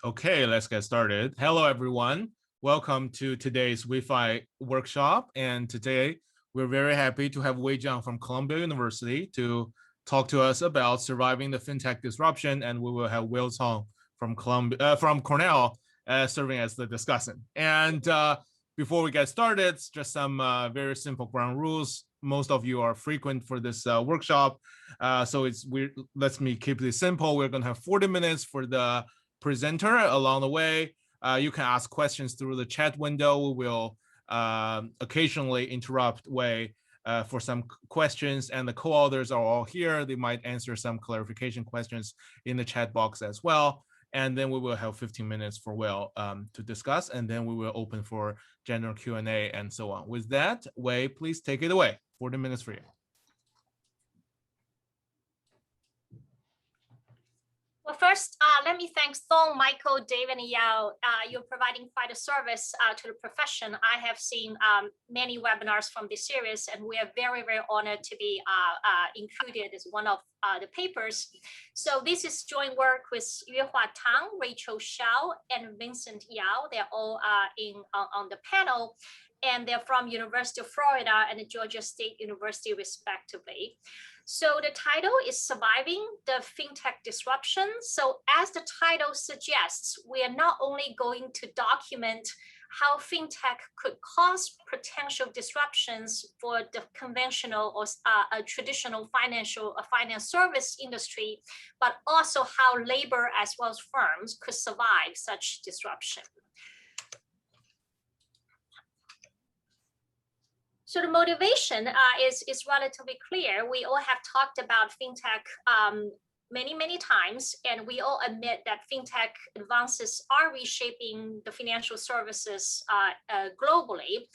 Okay, let's get started. Hello, everyone. Welcome to today's WEFI workshop. And today we're very happy to have Jiang from Columbia University to talk to us about surviving the fintech disruption. And we will have Tang from Cornell serving as the discussant. And before we get started, just some very simple ground rules. Most of you are frequent for this workshop, so let me keep this simple. We're going to have 40 minutes for the presenter. Along the way, you can ask questions through the chat window. We will occasionally interrupt Wei for some questions, and the co-authors are all here. They might answer some clarification questions in the chat box as well. And then we will have 15 minutes for Will to discuss, and then we will open for general Q&A and so on. With that, Wei, please take it away. 40 minutes for you. Well, first, let me thank Cong, Michael, Dave, and Xiao. You're providing quite a service to the profession. I have seen many webinars from this series, and we are very, very honored to be included as one of the papers. So this is joint work with Yuehua Tang, Rachel Xiao, and Vincent Xiao. They're all on the panel, and they're from University of Florida and Georgia State University, respectively. So the title is Surviving the Fintech Disruption. So as the title suggests, we are not only going to document how fintech could cause potential disruptions for the conventional or traditional finance service industry, but also how labor as well as firms could survive such disruption. So the motivation is relatively clear. We all have talked about fintech many times, and we all admit that fintech advances are reshaping the financial services globally.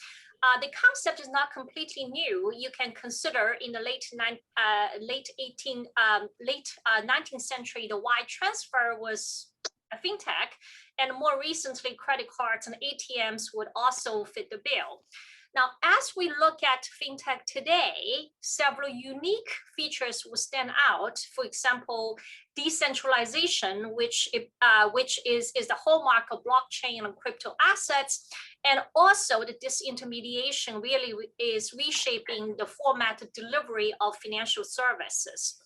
The concept is not completely new. You can consider in the late 19th century, the wire transfer was a fintech, and more recently, credit cards and ATMs would also fit the bill. Now, as we look at fintech today, several unique features will stand out. For example, decentralization, which is the hallmark of blockchain and crypto assets, and also the disintermediation really is reshaping the format of delivery of financial services.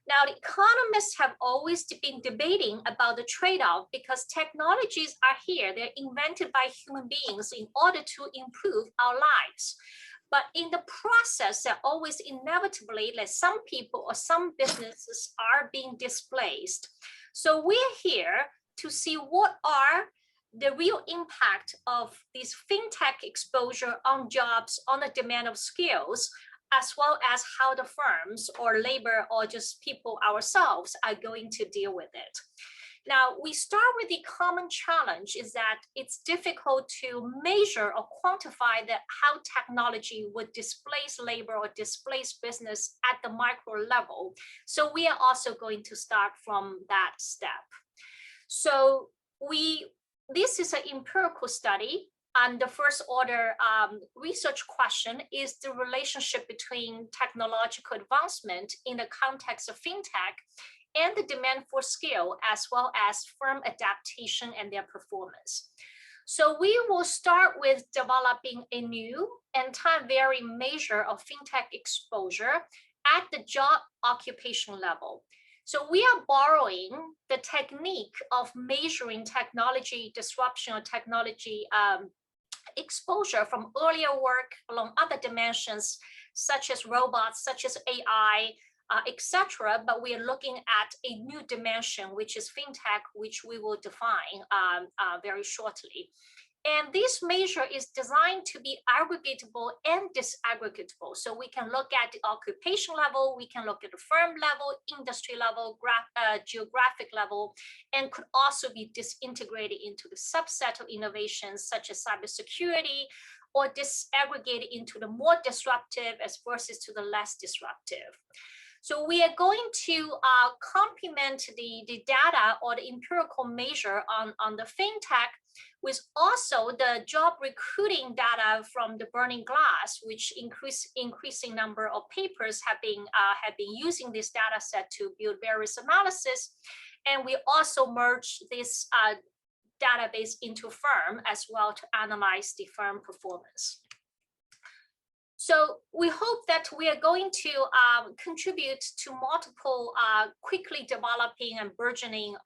Now, the economists have always been debating about the trade-off because technologies are here. They're invented by human beings in order to improve our lives. But in the process, there always inevitably, like some people or some businesses are being displaced. So we're here to see what are the real impact of this fintech exposure on jobs, on the demand of skills, as well as how the firms or labor or just people ourselves are going to deal with it. Now, we start with the common challenge is that it's difficult to measure or quantify how technology would displace labor or displace business at the micro level. So we are also going to start from that step. So this is an empirical study. And the first order research question is the relationship between technological advancement in the context of fintech and the demand for skill, as well as firm adaptation and their performance. So we will start with developing a new and time-varying measure of fintech exposure at the job occupation level. So we are borrowing the technique of measuring technology disruption or technology exposure from earlier work along other dimensions, such as robots, such as AI, etc. But we are looking at a new dimension, which is fintech, which we will define very shortly. And this measure is designed to be aggregatable and disaggregatable. So we can look at the occupation level, we can look at the firm level, industry level, geographic level, and could also be disintegrated into the subset of innovations such as cybersecurity, or disaggregated into the more disruptive as versus to the less disruptive. So we are going to complement the data or the empirical measure on the fintech with also the job recruiting data from the burning glass, which increasing number of papers have been using this data set to build various analysis. And we also merge this database into firm as well to analyze the firm performance. So we hope that we are going to contribute to multiple quickly developing and burgeoning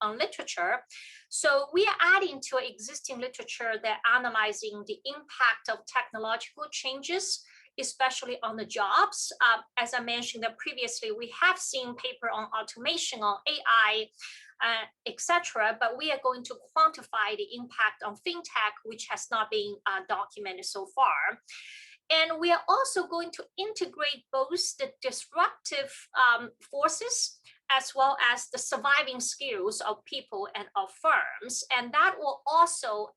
literature. So we are adding to existing literature that analyzing the impact of technological changes, especially on the jobs. As I mentioned that previously, we have seen paper on automation, on AI, etc. But we are going to quantify the impact on fintech, which has not been documented so far. And we are also going to integrate both the disruptive forces as well as the surviving skills of people and of firms. And that will also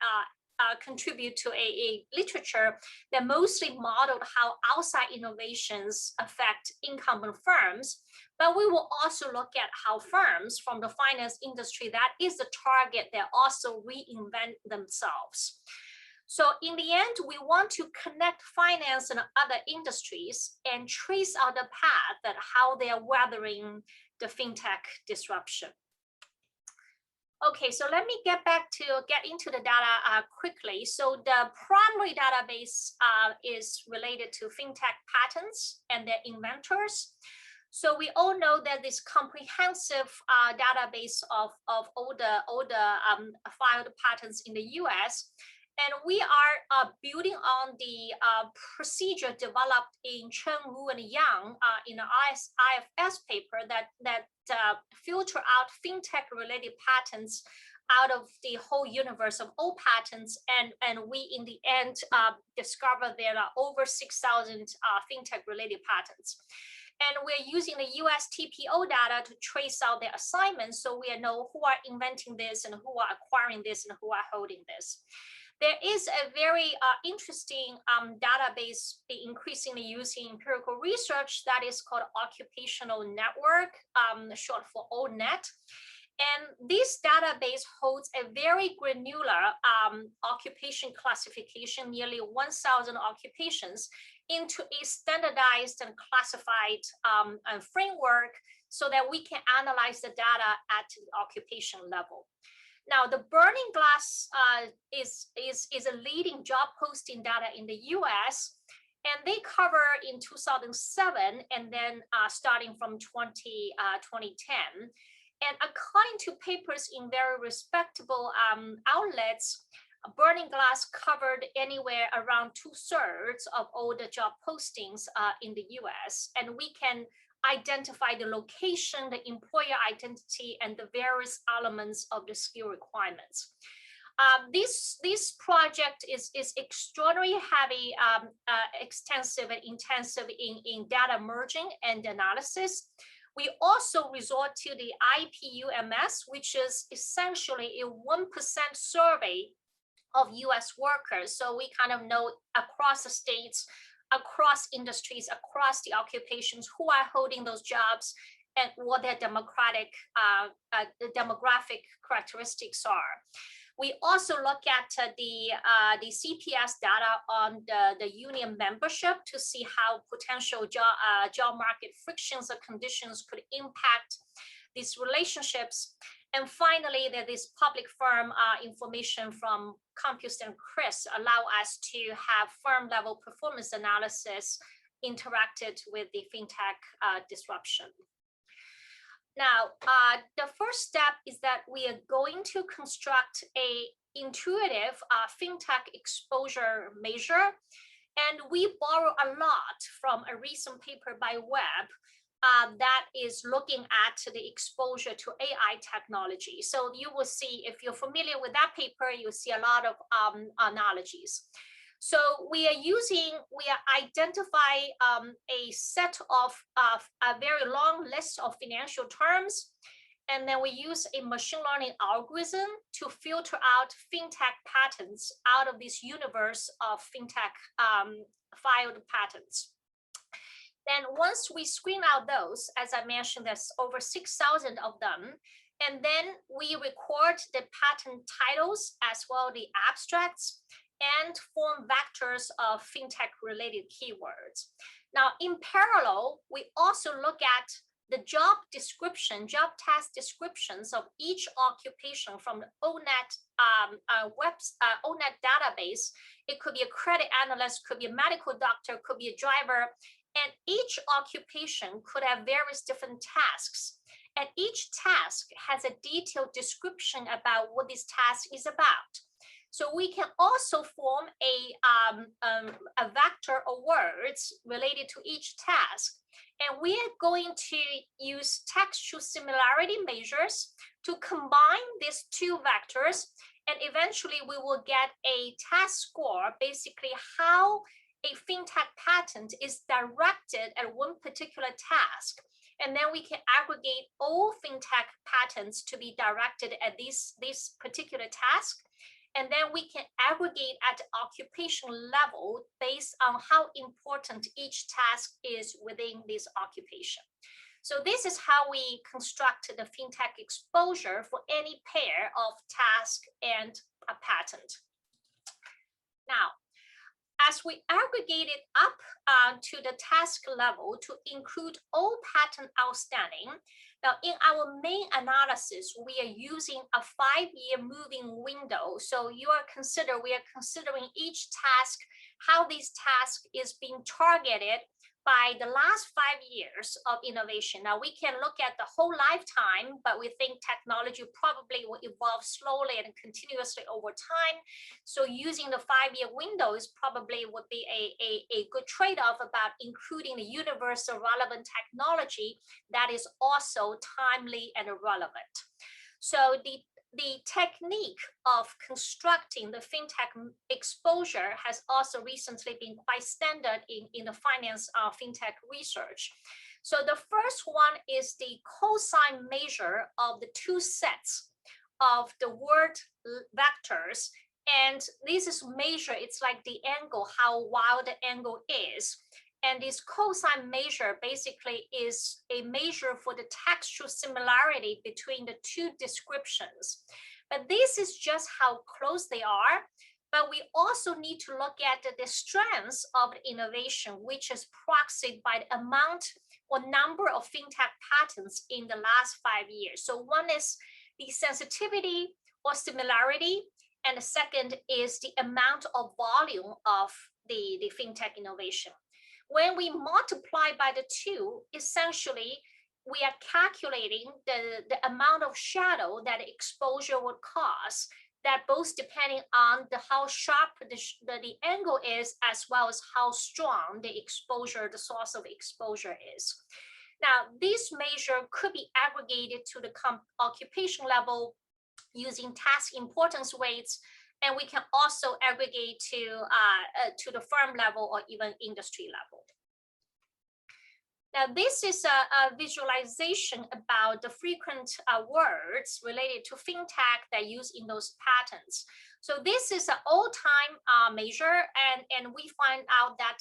contribute to a literature that mostly modeled how outside innovations affect incumbent firms. But we will also look at how firms from the finance industry, that is the target, that also reinvent themselves. So in the end, we want to connect finance and other industries and trace out the path that how they are weathering the fintech disruption. Okay, so let me get into the data quickly. So the primary database is related to fintech patents and their inventors. So we all know that this comprehensive database of all the filed patents in the US. And we are building on the procedure developed in Chen, Wu, and Yang in the IFS paper that filter out fintech-related patents out of the whole universe of all patents. And we, in the end, discovered there are over 6,000 fintech-related patents. And we're using the US TPO data to trace out their assignments, so we know who are inventing this and who are acquiring this and who are holding this. There is a very interesting database increasingly using empirical research that is called Occupational Network, short for ONET. And this database holds a very granular occupation classification, nearly 1,000 occupations, into a standardized and classified framework so that we can analyze the data at the occupation level. Now, the burning glass is a leading job posting data in the US, and they cover in 2007 and then starting from 2010. And according to papers in very respectable outlets, burning glass covered anywhere around 2/3 of all the job postings in the US. And we can identify the location, the employer identity, and the various elements of the skill requirements. This project is extraordinarily heavy, extensive, and intensive in data merging and analysis. We also resort to the IPUMS, which is essentially a 1% survey of US workers. So we kind of know across the states, across industries, across the occupations, who are holding those jobs and what their demographic characteristics are. We also look at the CPS data on the union membership to see how potential job market frictions or conditions could impact these relationships. And finally, there is public firm information from Compus and Chris allow us to have firm level performance analysis interacted with the fintech disruption. Now, the first step is that we are going to construct a intuitive fintech exposure measure. And we borrow a lot from a recent paper by Webb that is looking at the exposure to AI technology. So you will see, if you're familiar with that paper, you'll see a lot of analogies. So we identify a set of a very long list of financial terms, and then we use a machine learning algorithm to filter out fintech patents out of this universe of fintech filed patents. Then once we screen out those, as I mentioned, there's over 6,000 of them. And then we record the patent titles as well the abstracts and form vectors of fintech related keywords. Now, in parallel, we also look at the job description, job task descriptions of each occupation from the ONET ONET database. It could be a credit analyst, could be a medical doctor, could be a driver, and each occupation could have various different tasks. And each task has a detailed description about what this task is about. So we can also form a vector of words related to each task. And we are going to use textual similarity measures to combine these two vectors. And eventually we will get a task score, basically how a fintech patent is directed at one particular task. And then we can aggregate all fintech patents to be directed at this particular task. And then we can aggregate at occupation level based on how important each task is within this occupation. So this is how we construct the fintech exposure for any pair of task and a patent. Now, as we aggregate it up to the task level to include all patent outstanding, now in our main analysis, we are using a 5-year moving window. So we are considering each task, how this task is being targeted by the last 5 years of innovation. Now we can look at the whole lifetime, but we think technology probably will evolve slowly and continuously over time. So using the 5-year windows probably would be a good trade-off about including the universal relevant technology that is also timely and relevant. So the technique of constructing the fintech exposure has also recently been quite standard in the finance fintech research. So the first one is the cosine measure of the two sets of the word vectors. And this is measure, it's like the angle, how wide the angle is. And this cosine measure basically is a measure for the textual similarity between the two descriptions. But this is just how close they are. But we also need to look at the strengths of the innovation, which is proxied by the amount or number of fintech patents in the last 5 years. So one is the sensitivity or similarity, and the second is the amount of volume of the fintech innovation. When we multiply by the two, essentially, we are calculating the amount of shadow that exposure would cause, that both depending on how sharp the angle is, as well as how strong the exposure, the source of exposure is. Now, this measure could be aggregated to the occupation level using task importance weights, and we can also aggregate to the firm level or even industry level. Now, this is a visualization about the frequent words related to fintech that use in those patents. So this is an all-time measure, and we find out that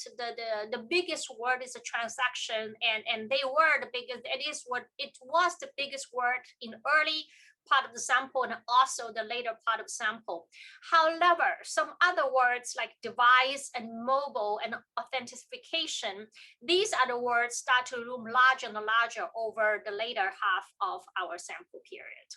the biggest word is a transaction, and they were the biggest. It was the biggest word in early part of the sample and also the later part of sample. However, some other words like device and mobile and authentication, these are the words start to loom larger and larger over the later half of our sample period.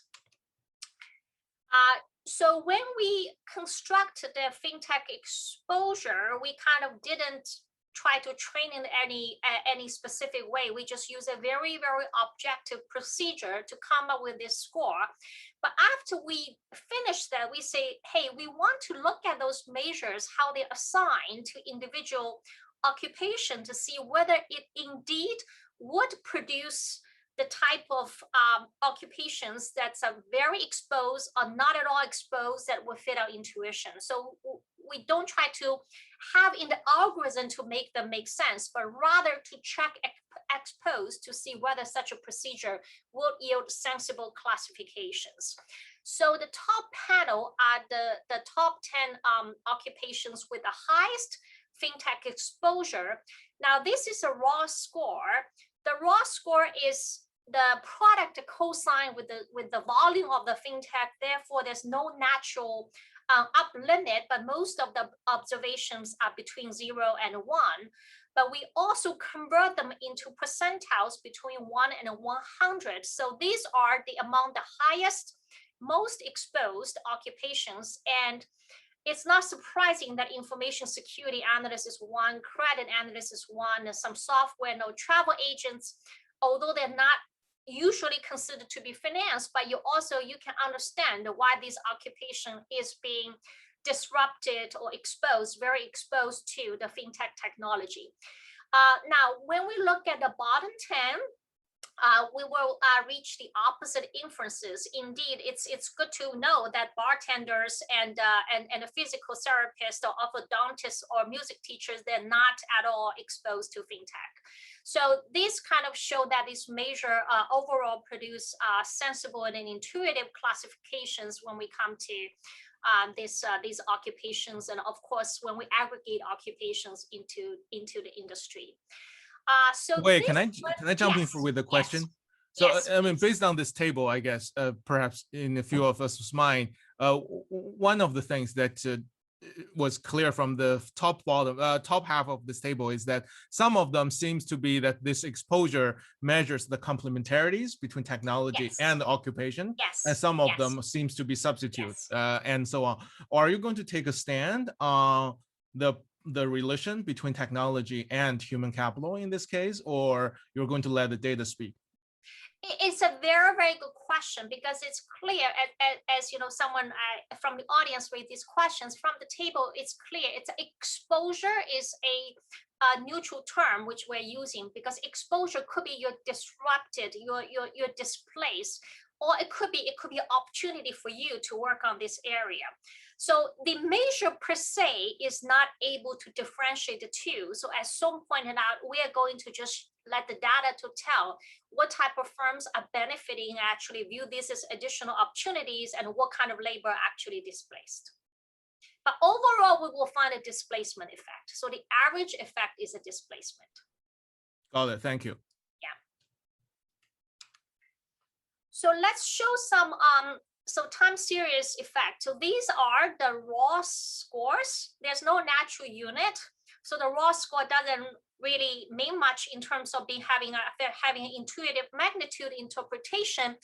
So when we construct the fintech exposure, we kind of didn't try to train in any specific way. We just use a very, very objective procedure to come up with this score. But after we finish that, we say, hey, we want to look at those measures, how they assign to individual occupation to see whether it indeed would produce the type of occupations that's very exposed or not at all exposed that will fit our intuition. So we don't try to have in the algorithm to make them make sense, but rather to check ex post to see whether such a procedure will yield sensible classifications. So the top panel are the top 10 occupations with the highest Fintech Exposure. Now, this is a raw score. The raw score is the product cosine with the volume of the fintech. Therefore, there's no natural up limit, but most of the observations are between 0 and 1. But we also convert them into percentiles between 1 and 100. So these are among the highest, most exposed occupations. And it's not surprising that information security analyst is 1, credit analyst is 1, and some software, travel agents, although they're not usually considered to be finance, but you can understand why this occupation is being disrupted or exposed, very exposed to the fintech technology. Now, when we look at the bottom 10, we will reach the opposite inferences. Indeed, it's good to know that bartenders and a physical therapist or orthodontists or music teachers, they're not at all exposed to fintech. So these kind of show that these measure overall produce sensible and intuitive classifications when we come to these occupations, and of course when we aggregate occupations into the industry. So wait, can I jump in with a question? Yes. So yes, I mean, based on this table, I guess perhaps in a few of us' mind, one of the things that was clear from the top half of this table is that some of them seems to be that this exposure measures the complementarities between technology and the occupation, and some of them seems to be substitutes and so on. Are you going to take a stand on the relation between technology and human capital in this case, or you're going to let the data speak? It's a very, very good question, because it's clear, as you know, someone from the audience raised these questions from the table. It's clear. It's exposure is a neutral term which we're using, because exposure could be you're disrupted, you're displaced, or it could be an opportunity for you to work on this area. So the measure per se is not able to differentiate the two. So as Song pointed out, we are going to just let the data to tell what type of firms are benefiting, actually view this as additional opportunities, and what kind of labor actually displaced. But overall, we will find a displacement effect. So the average effect is a displacement. Got it. Thank you. Yeah. So let's show some time series effect. So these are the raw scores. There's no natural unit. So the raw score doesn't really mean much in terms of having an intuitive magnitude interpretation.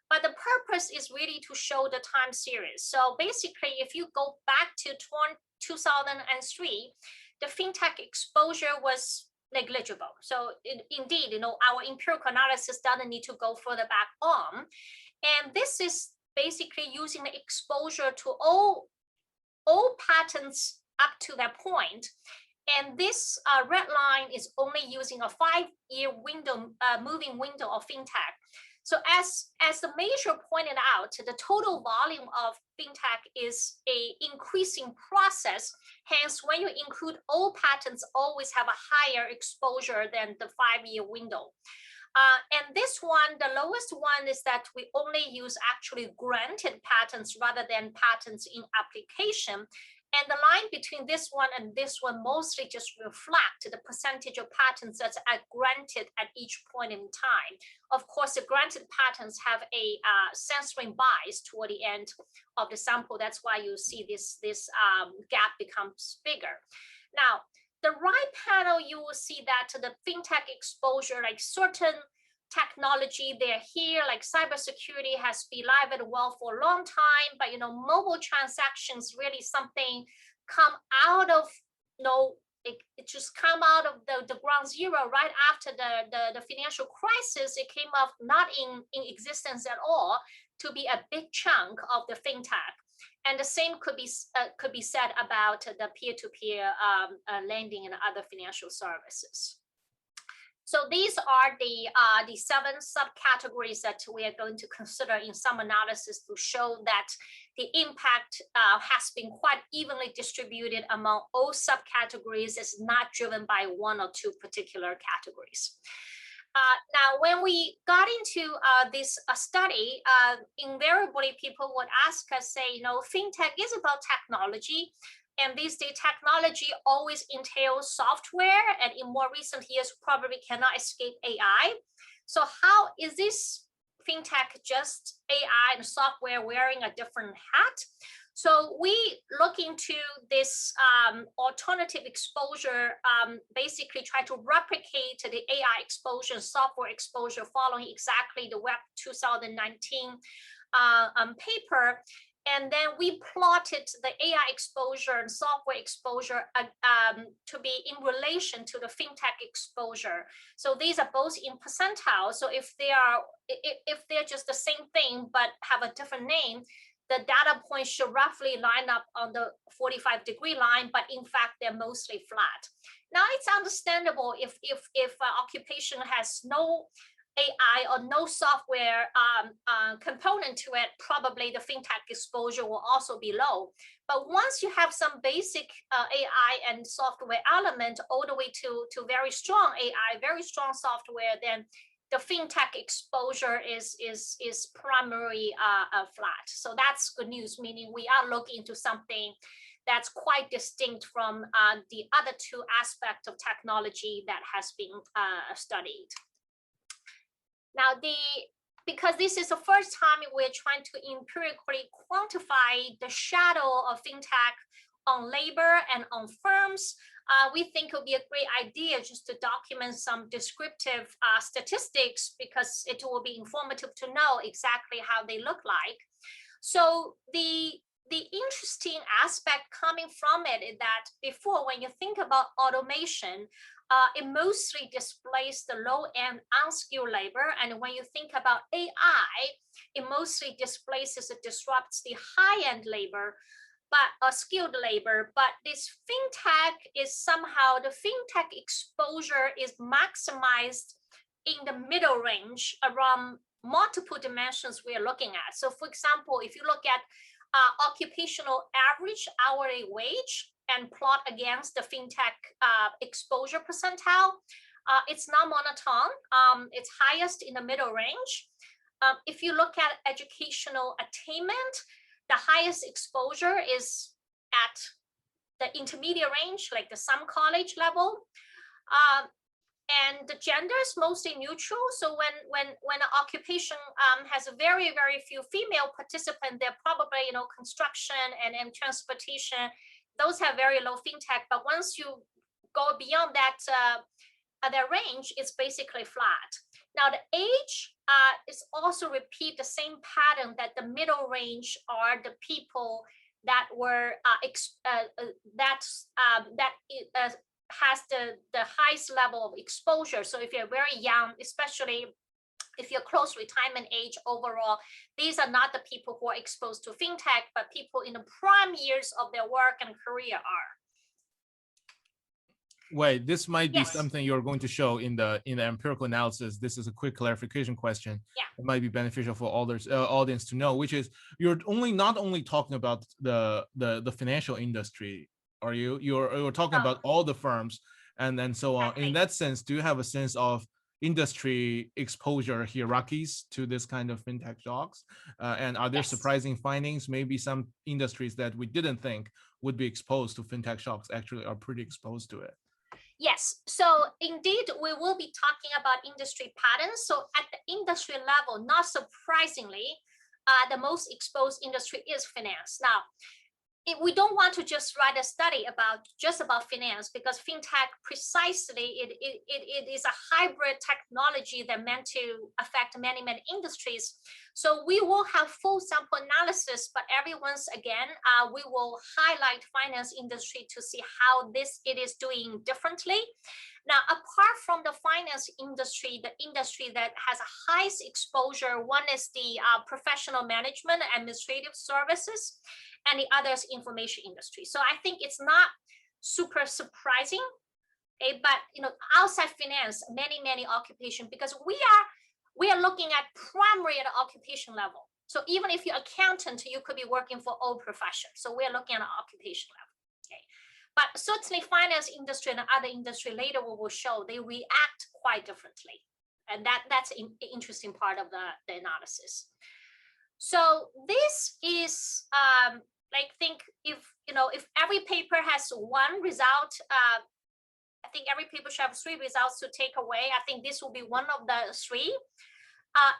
But the purpose is really to show the time series. So basically, if you go back to 2003, the fintech exposure was negligible. So indeed, our empirical analysis doesn't need to go further back on. And this is basically using the exposure to all patents up to that point. And this red line is only using a 5-year window, moving window of fintech. So as the measure pointed out, the total volume of fintech is a increasing process. Hence, when you include all patents, always have a higher exposure than the 5-year window. And this one, the lowest one, is that we only use actually granted patents rather than patents in application. And the line between this one and this one mostly just reflect the percentage of patents that are granted at each point in time. Of course, the granted patents have a censoring bias toward the end of the sample. That's why you see this gap becomes bigger. Now, the right panel, you will see that the fintech exposure, like certain technology, they're here, like cybersecurity has been alive and well for a long time, but mobile transactions really something come out of, it just come out of the ground zero right after the financial crisis. It came up not in existence at all to be a big chunk of the fintech. And the same could be said about the peer-to-peer lending and other financial services. So these are the 7 subcategories that we are going to consider in some analysis to show that the impact has been quite evenly distributed among all subcategories. It's not driven by 1 or 2 particular categories. Now, when we got into this study, invariably people would ask us, say, fintech is about technology. And these days, technology always entails software, and in more recent years, probably cannot escape AI. So how is this fintech just AI and software wearing a different hat? So we look into this alternative exposure, basically try to replicate the AI exposure, software exposure, following exactly the Web 2019 paper. And then we plotted the AI exposure and software exposure to be in relation to the fintech exposure. So these are both in percentile. So if they're just the same thing but have a different name, the data points should roughly line up on the 45-degree line, but in fact, they're mostly flat. Now, it's understandable if occupation has no AI or no software component to it, probably the fintech exposure will also be low. But once you have some basic AI and software element all the way to very strong AI, very strong software, then the fintech exposure is primarily flat. So that's good news, meaning we are looking into something that's quite distinct from the other two aspects of technology that has been studied. Now, because this is the first time we're trying to empirically quantify the shadow of fintech on labor and on firms, we think it would be a great idea just to document some descriptive statistics, because it will be informative to know exactly how they look like. So the interesting aspect coming from it is that before, when you think about automation, it mostly displaces the low-end unskilled labor. And when you think about AI, it mostly displaces, it disrupts the high-end labor, but skilled labor. But this fintech is somehow, the fintech exposure is maximized in the middle range around multiple dimensions we are looking at. So for example, if you look at occupational average hourly wage and plot against the fintech exposure percentile, it's not monotone. It's highest in the middle range. If you look at educational attainment, the highest exposure is at the intermediate range, like the some college level. And the gender is mostly neutral. So when an occupation has a very, very few female participants, they're probably, construction and transportation. Those have very low fintech. But once you go beyond that range, it's basically flat. Now the age is also repeat the same pattern, that the middle range are the people that were has the highest level of exposure. So if you're very young, especially if you're close retirement age overall, these are not the people who are exposed to fintech, but people in the prime years of their work and career are. Wait, this might be something you're going to show in the empirical analysis. This is a quick clarification question. Yeah. It might be beneficial for others audience to know, which is you're not only talking about the financial industry. Are you? You're talking about all the firms and then so on. Exactly. In that sense, do you have a sense of industry exposure hierarchies to this kind of fintech shocks? And are there surprising findings? Maybe some industries that we didn't think would be exposed to fintech shocks actually are pretty exposed to it. Yes, so indeed, we will be talking about industry patterns. So at the industry level, not surprisingly, the most exposed industry is finance. Now, we don't want to just write a study about finance, because fintech precisely it is a hybrid technology that meant to affect many industries. So we will have full sample analysis, but every once again we will highlight finance industry to see how it is doing differently. Now, apart from the finance industry, the industry that has a highest exposure, one is the professional management, administrative services, and the other is information industry. So I think it's not super surprising, okay? But outside finance, many occupation, because we are looking at primary at the occupation level. So even if you're accountant, you could be working for all professions. So we're looking at an occupation level. Okay. But certainly finance industry and other industry later we will show they react quite differently. And that's an interesting part of the analysis. So this is Like think if every paper has one result, I think every paper should have 3 results to take away. I think this will be one of the 3.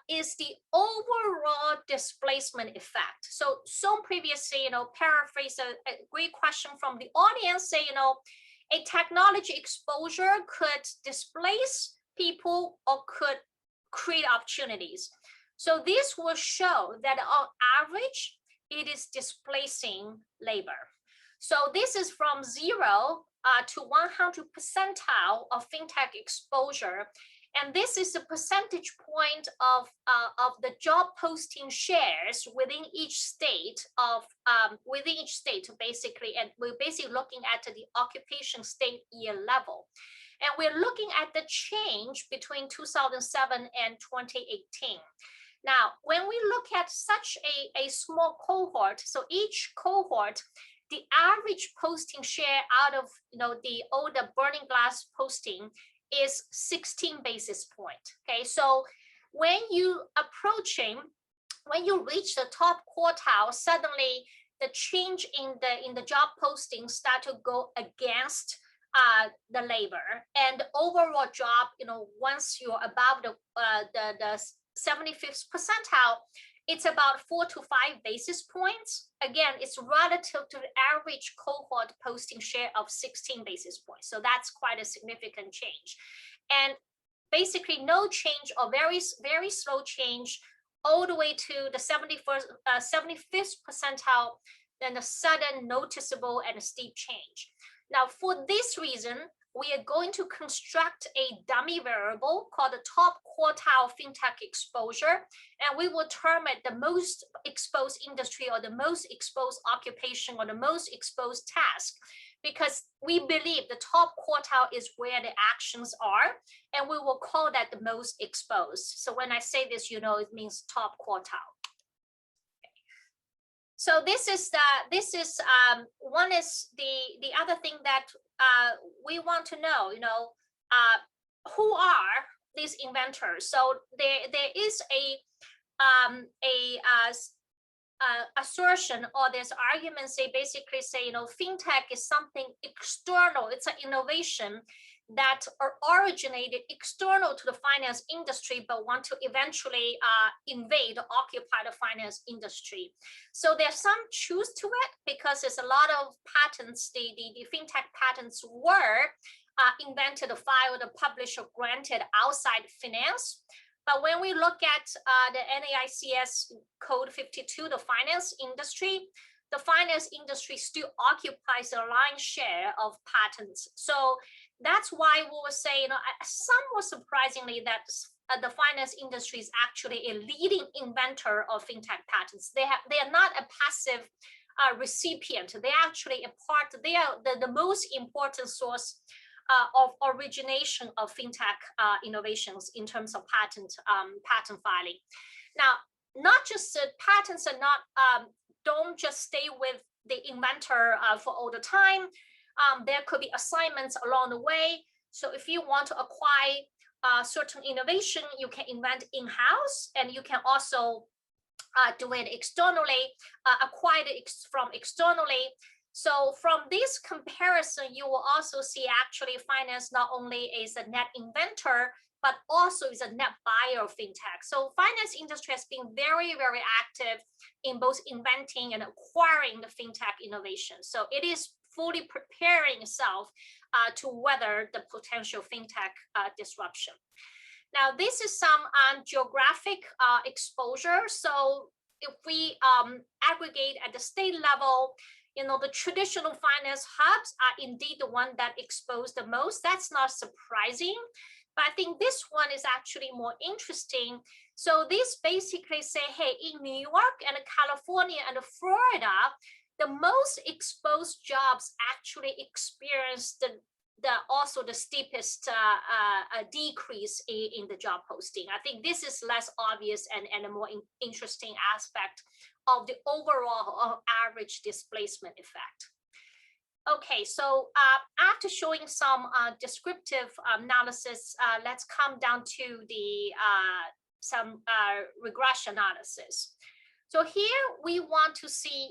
Is the overall displacement effect. So previously, paraphrase a great question from the audience, say, a technology exposure could displace people or could create opportunities. So this will show that on average, it is displacing labor. So this is from 0 to 100 percentile of fintech exposure. And this is the percentage point of the job posting shares within each state basically, and we're basically looking at the occupation state year level. And we're looking at the change between 2007 and 2018. Now, when we look at such a small cohort, so each cohort, the average posting share out of the older burning glass posting is 16 basis points. Okay, so when you reach the top quartile, suddenly the change in the job posting start to go against the labor, and overall job, once you're above the 75th percentile, it's about 4 to 5 basis points. Again, it's relative to the average cohort posting share of 16 basis points. So that's quite a significant change. And basically no change or very, very slow change all the way to the 75th percentile, then the sudden noticeable and steep change. Now, for this reason, we are going to construct a dummy variable called the top quartile fintech exposure, and we will term it the most exposed industry or the most exposed occupation or the most exposed task, because we believe the top quartile is where the actions are, and we will call that the most exposed. So when I say this, it means top quartile. So this is one is the other thing that we want to know, who are these inventors? So there is a assertion, or there's arguments, they basically say, fintech is something external. It's an innovation that are originated external to the finance industry, but want to eventually invade or occupy the finance industry. So there's some truth to it, because there's a lot of patents, the fintech patents were invented, filed, published, or granted outside finance. But when we look at the NAICS Code 52, the finance industry still occupies the lion's share of patents. So that's why we will say, somewhat surprisingly, that the finance industry is actually a leading inventor of fintech patents. They are not a passive recipient. They're actually they are the most important source of origination of fintech innovations in terms of patent filing. Now, not just patents are not don't just stay with the inventor for all the time. There could be assignments along the way. So if you want to acquire certain innovation, you can invent in-house, and you can also do it externally, acquire it from externally. So from this comparison, you will also see actually finance not only is a net inventor, but also is a net buyer of fintech. So finance industry has been very, very active in both inventing and acquiring the fintech innovation. So it is fully preparing itself to weather the potential fintech disruption. Now, this is some geographic exposure. So if we aggregate at the state level, the traditional finance hubs are indeed the one that expose the most. That's not surprising. But I think this one is actually more interesting. So this basically say, hey, in New York and California and Florida, the most exposed jobs actually experience also the steepest decrease in the job posting. I think this is less obvious and a more interesting aspect of the overall average displacement effect. Okay, so after showing some descriptive analysis, let's come down to some regression analysis. So here we want to see,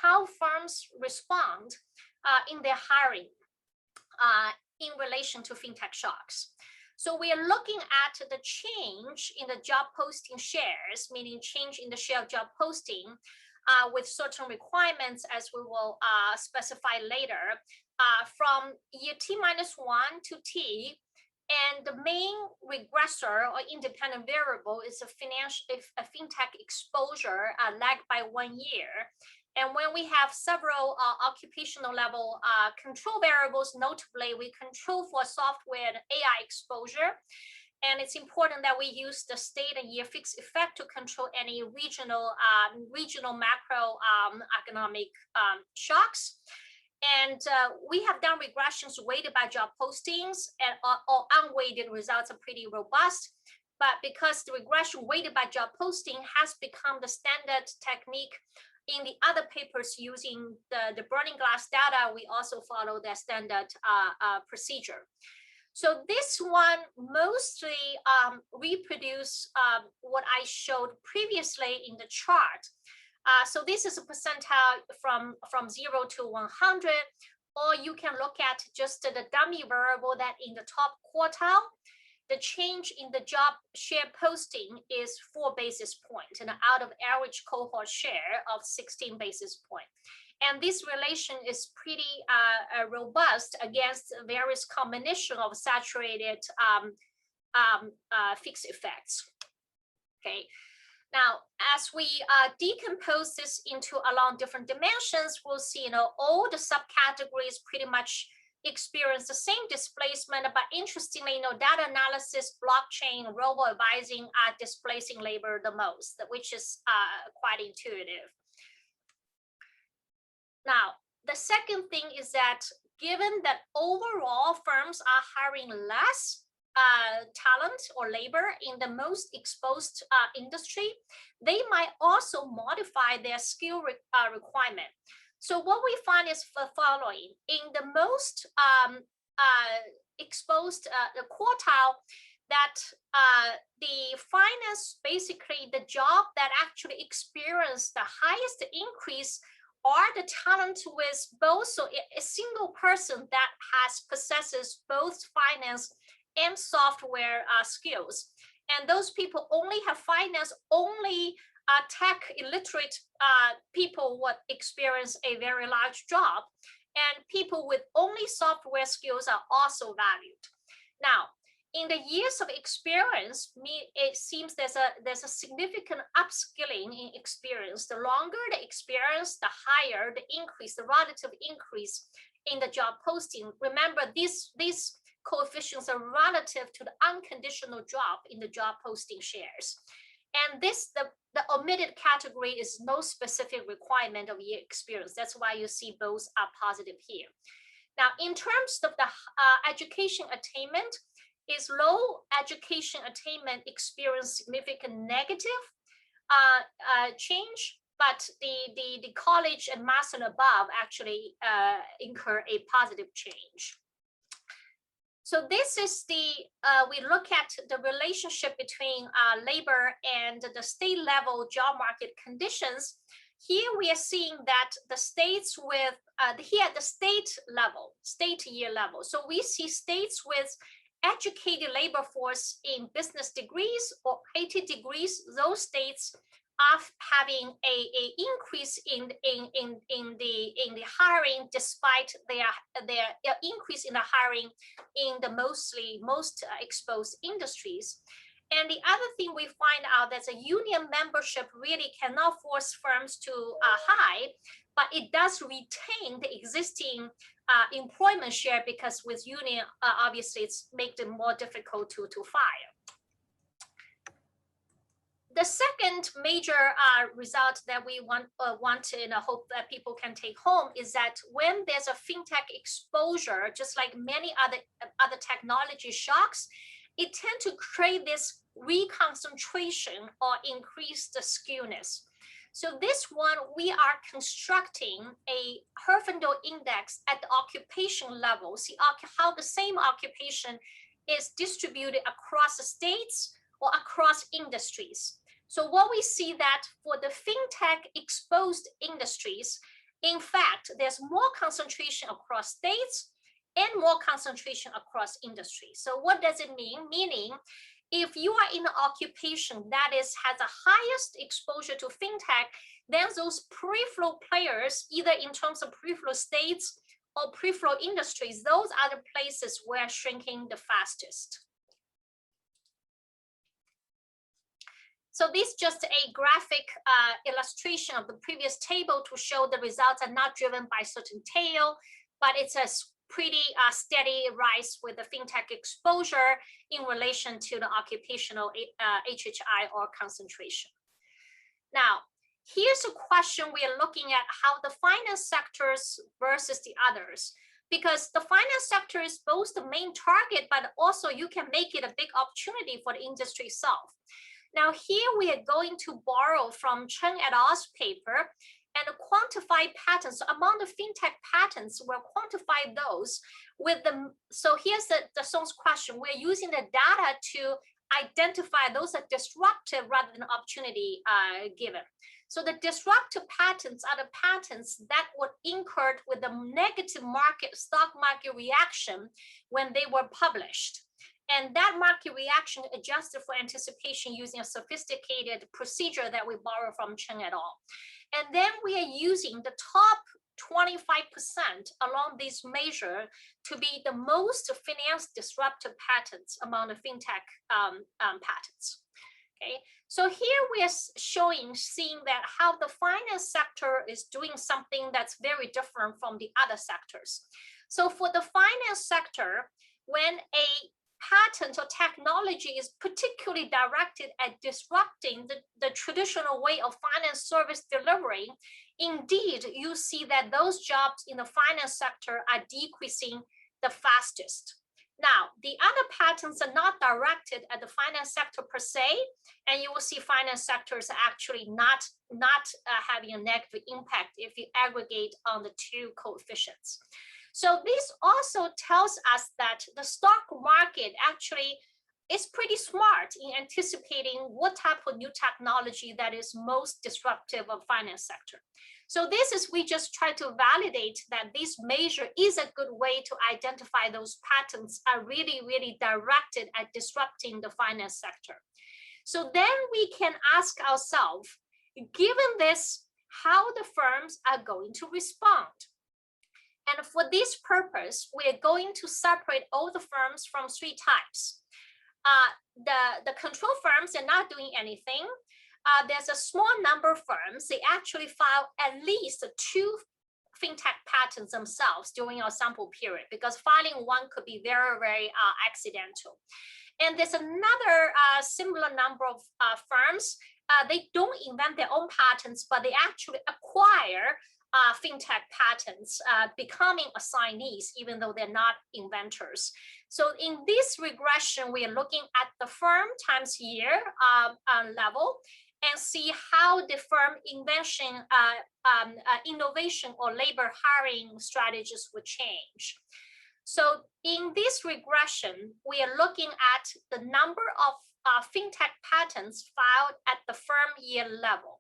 how firms respond in their hiring in relation to fintech shocks. So we are looking at the change in the job posting shares, meaning change in the share of job posting with certain requirements, as we will specify later, from year T-1 to T. And the main regressor or independent variable is a fintech exposure lagged by 1 year. And when we have several occupational level control variables, notably we control for software and AI exposure. And it's important that we use the state and year fixed effect to control any regional macro economic shocks. And we have done regressions weighted by job postings, and all unweighted results are pretty robust. But because the regression weighted by job posting has become the standard technique in the other papers using the burning glass data, we also follow that standard procedure. So this one mostly reproduce what I showed previously in the chart. So this is a percentile from 0 to 100, or you can look at just the dummy variable that in the top quartile. The change in the job share posting is 4 basis points, and out of average cohort share of 16 basis points. And this relation is pretty robust against various combination of saturated fixed effects. Okay. Now, as we decompose this into along different dimensions, we'll see, all the subcategories pretty much experience the same displacement, but interestingly, data analysis, blockchain, robo-advising are displacing labor the most, which is quite intuitive. Now, the second thing is that given that overall firms are hiring less talent or labor in the most exposed industry, they might also modify their skill requirement. So what we find is the following: in the most exposed quartile, that the finance, basically the job that actually experienced the highest increase are the talent with both, so a single person that possesses both finance and software skills. And those people only have finance, only tech illiterate people would experience a very large job. And people with only software skills are also valued. Now, in the years of experience, it seems there's a significant upskilling in experience. The longer the experience, the higher the increase, the relative increase in the job posting. Remember, these coefficients are relative to the unconditional drop in the job posting shares. And the omitted category is no specific requirement of year experience. That's why you see both are positive here. Now, in terms of the education attainment, is low education attainment experience significant negative change, but the college and master and above actually incur a positive change. So this is we look at the relationship between labor and the state level job market conditions. Here we are seeing that the states with, here at the state level, state year level. So we see states with educated labor force in business degrees or 80 degrees, those states are having a increase in the hiring, despite their increase in the hiring in the most exposed industries. And the other thing we find out that a union membership really cannot force firms to hire, but it does retain the existing employment share, because with union, obviously it's make it more difficult to fire. The second major result that we want and I hope that people can take home is that when there's a fintech exposure, just like many other technology shocks, it tends to create this reconcentration or increase the skewness. So this one, we are constructing a Herfindahl index at the occupation level. See how the same occupation is distributed across the states or across industries. So what we see that for the fintech exposed industries, in fact, there's more concentration across states and more concentration across industries. So what does it mean? Meaning, if you are in an occupation that has the highest exposure to fintech, then those pre-flow players, either in terms of pre-flow states or pre-flow industries, those are the places where shrinking the fastest. So this is just a graphic illustration of the previous table to show the results are not driven by certain tail, but it's a pretty steady rise with the fintech exposure in relation to the occupational HHI or concentration. Now, here's a question we are looking at how the finance sectors versus the others, because the finance sector is both the main target, but also you can make it a big opportunity for the industry itself. Now, here we are going to borrow from Cheng et al.'s paper and quantify patterns. So among the fintech patterns, we'll quantify those with the, so here's the Song's question. We're using the data to identify those are disruptive rather than opportunity given. So the disruptive patterns are the patterns that were incurred with the negative stock market reaction when they were published. And that market reaction adjusted for anticipation using a sophisticated procedure that we borrow from Cheng et al. And then we are using the top 25% along this measure to be the most finance disruptive patterns among the fintech patterns. Okay, so here we are seeing that how the finance sector is doing something that's very different from the other sectors. So for the finance sector, when a patent or technology is particularly directed at disrupting the traditional way of finance service delivery, indeed, you see that those jobs in the finance sector are decreasing the fastest. Now, the other patents are not directed at the finance sector per se, and you will see finance sectors are actually not having a negative impact if you aggregate on the two coefficients. So this also tells us that the stock market actually is pretty smart in anticipating what type of new technology that is most disruptive of finance sector. So this is, we just try to validate that this measure is a good way to identify those patterns are really, really directed at disrupting the finance sector. So then we can ask ourselves, given this, how the firms are going to respond. And for this purpose, we're going to separate all the firms from three types. The control firms are not doing anything. There's a small number of firms, they actually file at least 2 fintech patents themselves during our sample period, because filing one could be very, very accidental. And there's another similar number of firms, they don't invent their own patents, but they actually acquire fintech patents, becoming assignees, even though they're not inventors. So in this regression, we are looking at the firm times year level and see how the firm invention, innovation or labor hiring strategies would change. So in this regression, we are looking at the number of fintech patents filed at the firm year level.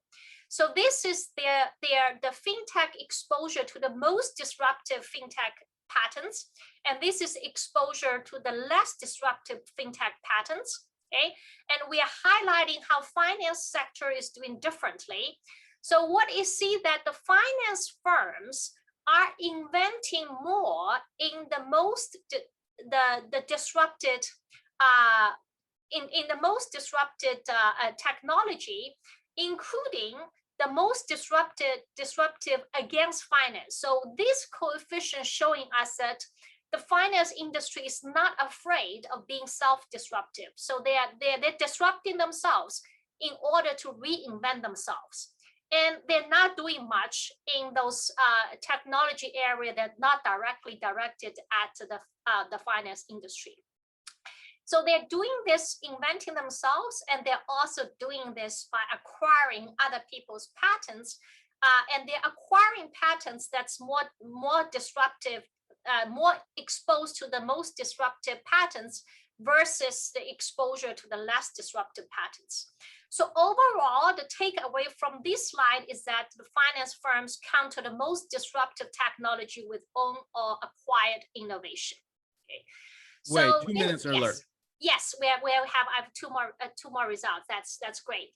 So this is the fintech exposure to the most disruptive fintech patents, and this is exposure to the less disruptive fintech patents. Okay, and we are highlighting how finance sector is doing differently. So what is see that the finance firms are inventing more in the most the disrupted in the most disrupted technology, including the most disruptive against finance. So this coefficient showing us that the finance industry is not afraid of being self-disruptive. So they're disrupting themselves in order to reinvent themselves. And they're not doing much in those technology area that not directly directed at the finance industry. So they're doing this, inventing themselves, and they're also doing this by acquiring other people's patents. And they're acquiring patents that's more disruptive, more exposed to the most disruptive patents versus the exposure to the less disruptive patents. So overall, the takeaway from this slide is that the finance firms counter the most disruptive technology with own or acquired innovation. Okay. Wait, So 2 minutes earlier. Yes, I have two more results. That's great.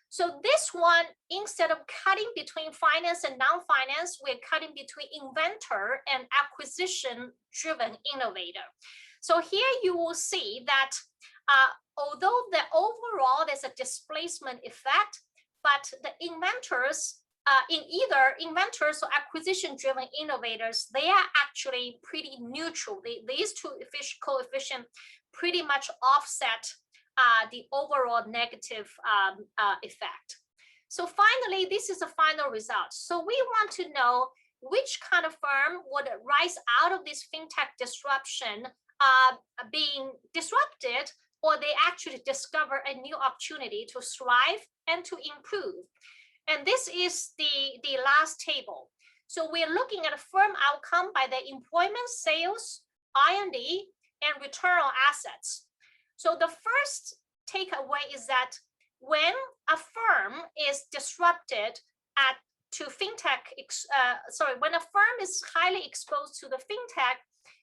So this one, instead of cutting between finance and non-finance, we're cutting between inventor and acquisition-driven innovator. So here you will see that although overall there's a displacement effect, but the inventors, in either inventors or acquisition-driven innovators, they are actually pretty neutral. These two coefficients pretty much offset the overall negative effect. So finally, this is the final result. So we want to know which kind of firm would rise out of this fintech disruption being disrupted, or they actually discover a new opportunity to thrive and to improve. And this is the last table. So we're looking at a firm outcome by their employment, sales, R&D, and return on assets. So the first takeaway is that when a firm is disrupted when a firm is highly exposed to the fintech,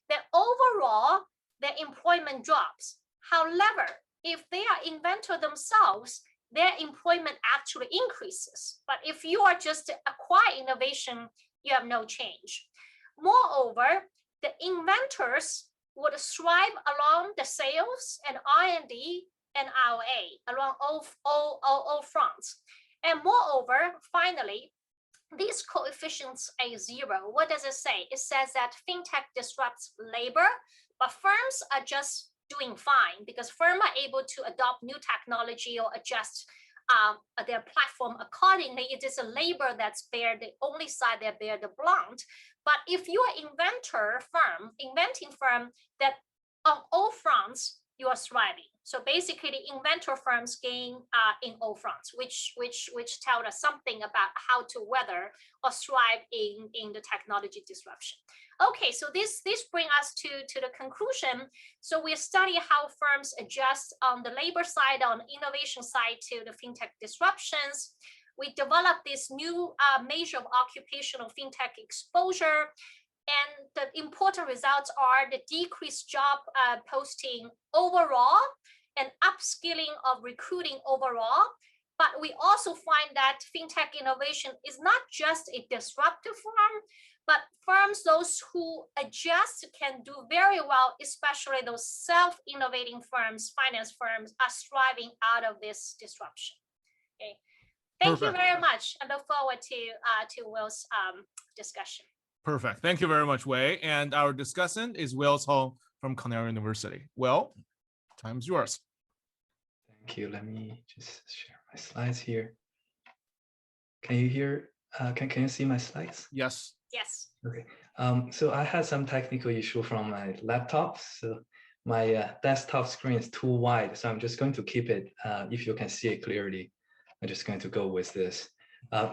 then overall their employment drops. However, if they are inventor themselves, their employment actually increases. But if you are just acquire innovation, you have no change. Moreover, the inventors would thrive along the sales and R&D and ROA, along all fronts. And moreover, finally, these coefficients are zero. What does it say? It says that fintech disrupts labor, but firms are just doing fine because firms are able to adopt new technology or adjust their platform accordingly. It is a labor that's bear the only side that bear the blunt. But if you are inventing firm, that on all fronts you are thriving. So basically, the inventor firms gain in all fronts, which tell us something about how to weather or thrive in the technology disruption. Okay, so this brings us to the conclusion. So we study how firms adjust on the labor side, on innovation side to the fintech disruptions. We developed this new measure of occupational fintech exposure. And the important results are the decreased job posting overall and upskilling of recruiting overall. But we also find that fintech innovation is not just a disruptive firm, but those who adjust can do very well, especially those self-innovating firms, finance firms are thriving out of this disruption. Okay. Thank you very much. I look forward to Will's discussion. Perfect. Thank you very much, Wei. And our discussant is Will Cong from Cornell University. Will, time's yours. Thank you. Let me just share my slides here. Can you hear? Can you see my slides? Yes. Yes. Okay. So I had some technical issue from my laptop. So my desktop screen is too wide. So I'm just going to keep it. If you can see it clearly, I'm just going to go with this.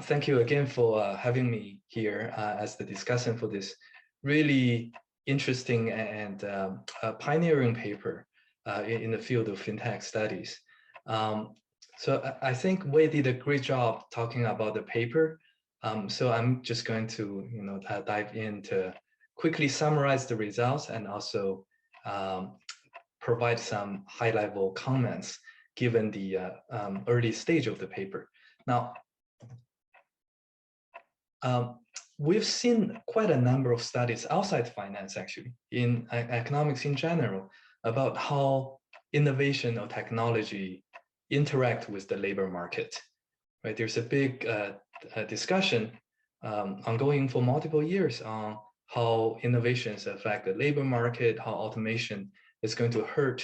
Thank you again for having me here as the discussant for this really interesting and pioneering paper in the field of fintech studies. So I think Wei did a great job talking about the paper. So I'm just going to dive in to quickly summarize the results and also provide some high-level comments given the early stage of the paper. Now, we've seen quite a number of studies outside finance, actually, in economics in general, about how innovation or technology interact with the labor market. Right? There's a big discussion ongoing for multiple years on how innovations affect the labor market, how automation is going to hurt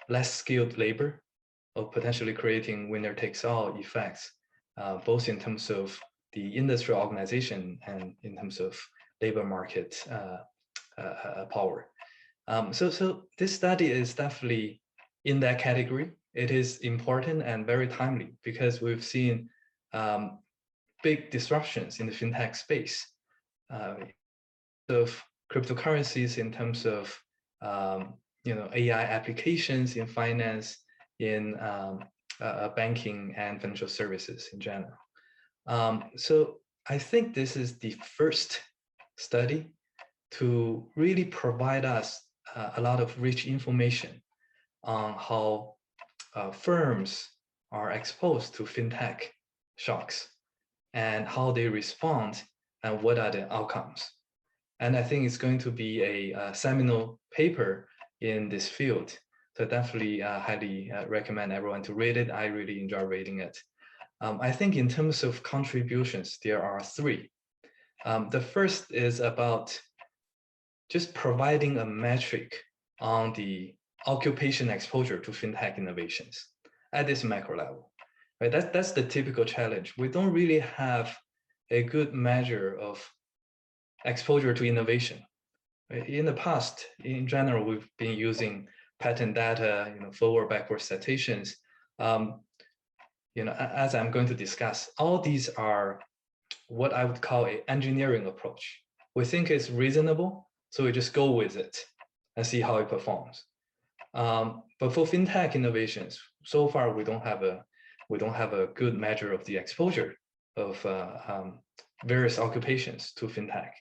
less skilled labor, or potentially creating winner-takes-all effects, both in terms of the industrial organization and in terms of labor market power. So this study is definitely in that category. It is important and very timely because we've seen big disruptions in the fintech space of cryptocurrencies in terms of AI applications in finance, in banking and financial services in general. So I think this is the first study to really provide us a lot of rich information on how firms are exposed to fintech shocks and how they respond and what are the outcomes. And I think it's going to be a seminal paper in this field. So definitely highly recommend everyone to read it. I really enjoy reading it. I think in terms of contributions, there are three. The first is about just providing a metric on the occupation exposure to fintech innovations at this macro level. Right? That's the typical challenge. We don't really have a good measure of exposure to innovation. In the past, in general, we've been using patent data, forward, backward citations. As I'm going to discuss, all these are what I would call an engineering approach. We think it's reasonable, so we just go with it and see how it performs. But for fintech innovations, so far we don't have a good measure of the exposure of various occupations to fintech.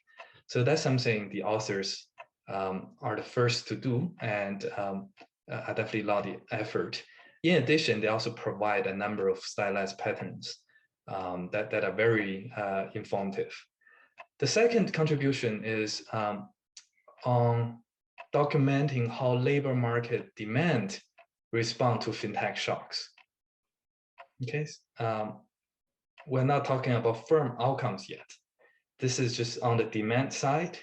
So that's something the authors are the first to do, and I definitely love the effort. In addition, they also provide a number of stylized patterns that are very informative. The second contribution is on documenting how labor market demand respond to fintech shocks. Okay, we're not talking about firm outcomes yet. This is just on the demand side,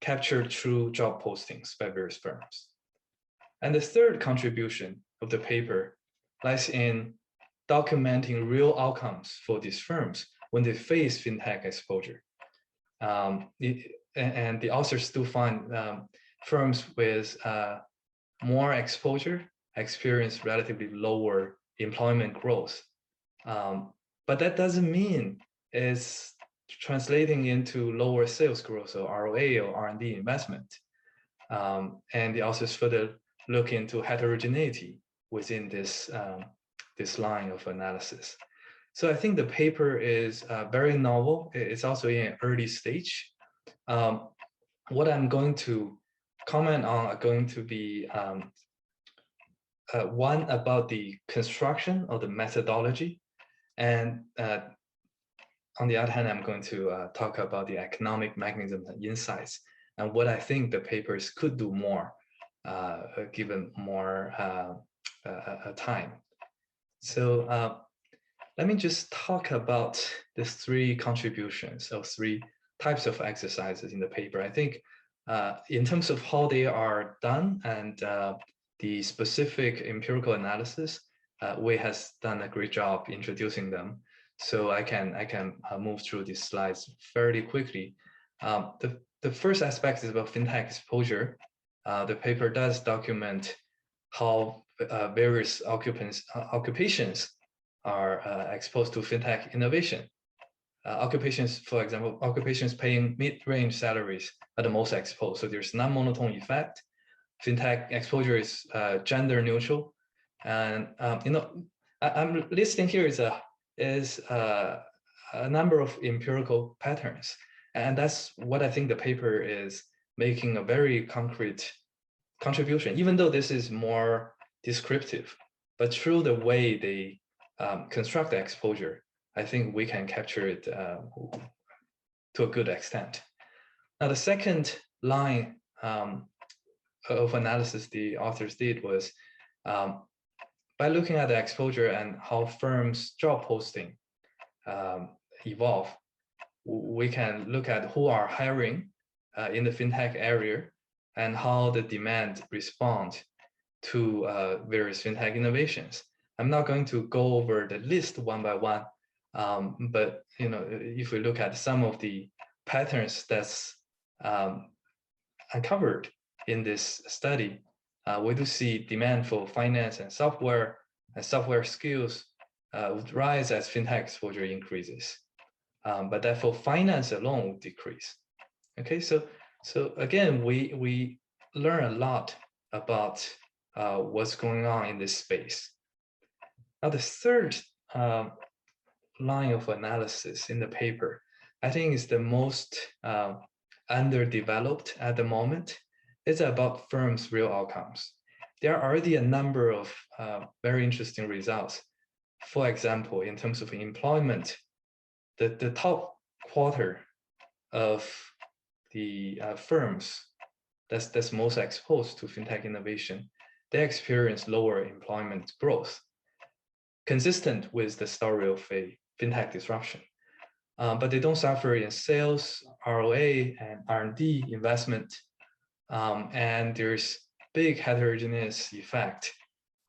captured through job postings by various firms. And the third contribution of the paper lies in documenting real outcomes for these firms when they face fintech exposure. And the authors do find firms with more exposure experience relatively lower employment growth. But that doesn't mean it's translating into lower sales growth or ROA or R&D investment. And the authors further look into heterogeneity within this line of analysis. So I think the paper is very novel. It's also in an early stage. What I'm going to comment on are going to be one about the construction of the methodology, and on the other hand, I'm going to talk about the economic mechanisms and insights and what I think the papers could do more given more time. So let me just talk about the three contributions of three types of exercises in the paper. I think in terms of how they are done and the specific empirical analysis, Wei has done a great job introducing them. So I can move through these slides fairly quickly. The first aspect is about fintech exposure. The paper does document how various occupations are exposed to fintech innovation. Occupations, for example, occupations paying mid-range salaries are the most exposed. So there's non-monotone effect. Fintech exposure is gender neutral, and I'm listing here is a number of empirical patterns, and that's what I think the paper is making a very concrete contribution, even though this is more descriptive. But through the way they construct the exposure, I think we can capture it to a good extent. Now, the second line of analysis the authors did was by looking at the exposure and how firms' job posting evolve, we can look at who are hiring in the fintech area and how the demand responds to various fintech innovations. I'm not going to go over the list one by one, but if we look at some of the patterns that's uncovered in this study, we do see demand for finance and software skills would rise as fintech exposure increases, but that for finance alone would decrease. Okay, so again, we learn a lot about what's going on in this space. Now, the third line of analysis in the paper, I think is the most underdeveloped at the moment. It's about firms' real outcomes. There are already a number of very interesting results. For example, in terms of employment, the top quarter of the firms that's most exposed to fintech innovation, they experience lower employment growth, consistent with the story of a fintech disruption. But they don't suffer in sales, ROA, and R&D investment. And there's big heterogeneous effect.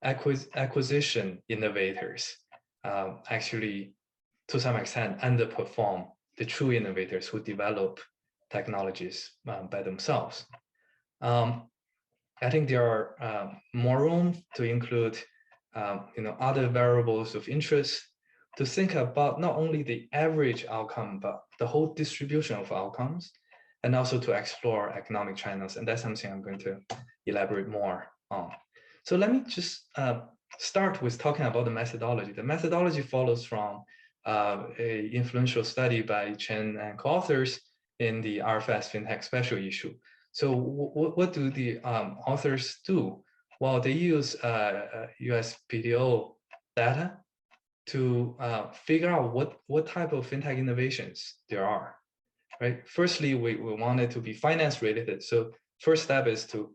Acquisition innovators actually, to some extent, underperform the true innovators who develop technologies by themselves. I think there are more room to include other variables of interest, to think about not only the average outcome, but the whole distribution of outcomes, and also to explore economic channels. And that's something I'm going to elaborate more on. So let me just start with talking about the methodology. The methodology follows from a influential study by Jiang and Coauthors in the RFS Fintech Special issue. So what do the authors do? Well, they use USPTO data to figure out what type of fintech innovations there are, right? Firstly, we want it to be finance related. So first step is to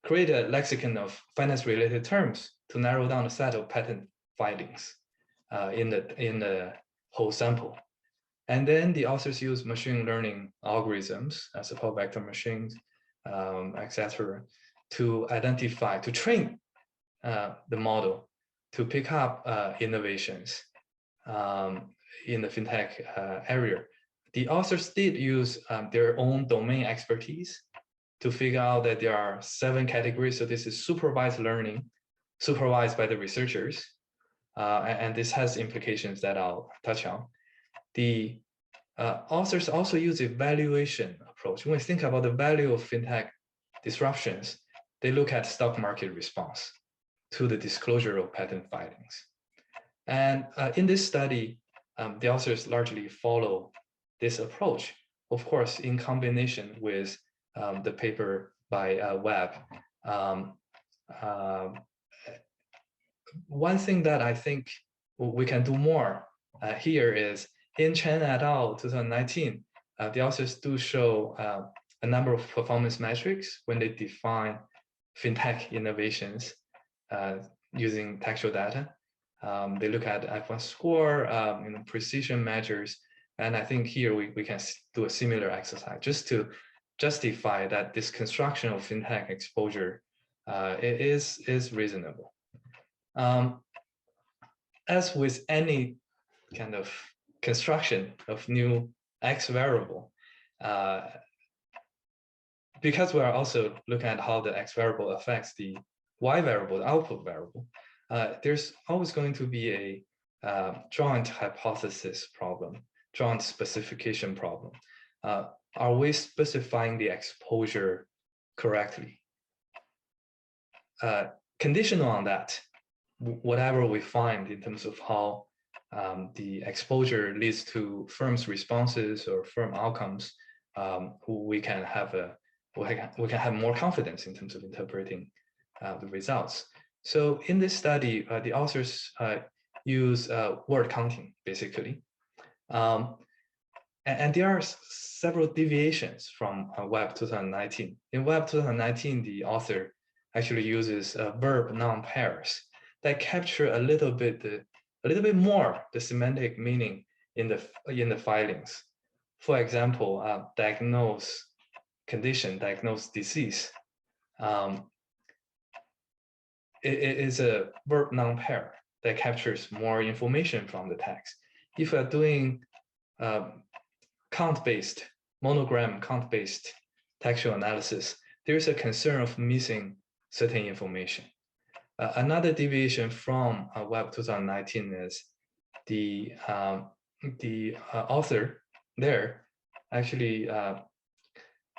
create a lexicon of finance related terms to narrow down a set of patent filings in the whole sample. And then the authors use machine learning algorithms, support vector machines, etc., to identify, to train the model to pick up innovations in the fintech area. The authors did use their own domain expertise to figure out that there are 7 categories. So this is supervised learning, supervised by the researchers. And this has implications that I'll touch on. The authors also use a valuation approach. When we think about the value of fintech disruptions, they look at stock market response to the disclosure of patent filings. And in this study, the authors largely follow this approach, of course, in combination with the paper by Webb. One thing that I think we can do more here is in Chen et al. 2019, the authors do show a number of performance metrics when they define fintech innovations using textual data. They look at F1 score, precision measures, and I think here we can do a similar exercise just to justify that this construction of fintech exposure is reasonable. As with any kind of construction of new X variable, because we are also looking at how the X variable affects the Y variable, the output variable, there's always going to be a joint hypothesis problem, joint specification problem. Are we specifying the exposure correctly? Conditional on that, whatever we find in terms of how the exposure leads to firms' responses or firm outcomes, we can have more confidence in terms of interpreting the results. So in this study, the authors use word counting, basically. And there are several deviations from Webb 2019. In Webb 2019, the author actually uses verb-noun pairs that capture a little bit more the semantic meaning in the filings. For example, diagnose condition, diagnose disease. It is a verb-noun pair that captures more information from the text. If we are doing count-based, monogram count-based textual analysis, there is a concern of missing certain information. Another deviation from Webb 2019 is the author there actually